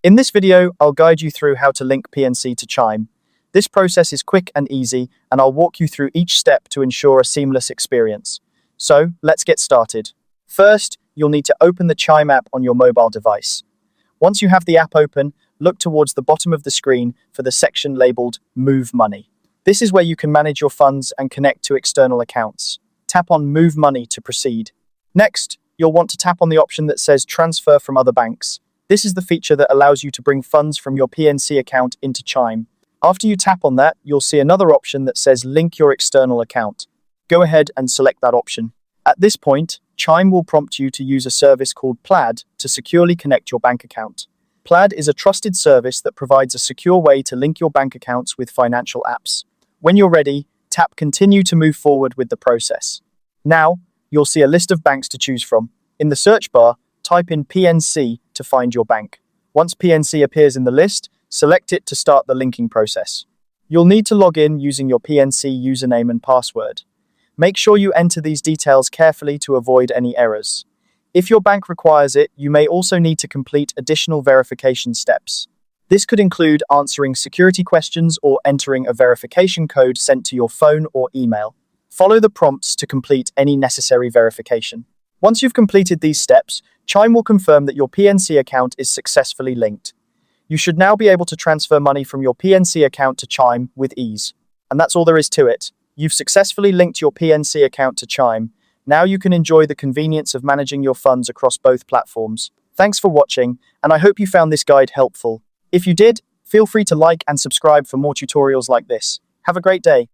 In this video, I'll guide you through how to link PNC to Chime. This process is quick and easy, and I'll walk you through each step to ensure a seamless experience. So, let's get started. First, you'll need to open the Chime app on your mobile device. Once you have the app open, look towards the bottom of the screen for the section labeled Move Money. This is where you can manage your funds and connect to external accounts. Tap on Move Money to proceed. Next, you'll want to tap on the option that says Transfer from Other Banks. This is the feature that allows you to bring funds from your PNC account into Chime. After you tap on that, you'll see another option that says Link Your External Account. Go ahead and select that option. At this point, Chime will prompt you to use a service called Plaid to securely connect your bank account. Plaid is a trusted service that provides a secure way to link your bank accounts with financial apps. When you're ready, tap Continue to move forward with the process. Now, you'll see a list of banks to choose from. In the search bar, type in PNC to find your bank. Once PNC appears in the list, select it to start the linking process. You'll need to log in using your PNC username and password. Make sure you enter these details carefully to avoid any errors. If your bank requires it, you may also need to complete additional verification steps. This could include answering security questions or entering a verification code sent to your phone or email. Follow the prompts to complete any necessary verification. Once you've completed these steps, Chime will confirm that your PNC account is successfully linked. You should now be able to transfer money from your PNC account to Chime with ease. And that's all there is to it. You've successfully linked your PNC account to Chime. Now you can enjoy the convenience of managing your funds across both platforms. Thanks for watching, and I hope you found this guide helpful. If you did, feel free to like and subscribe for more tutorials like this. Have a great day.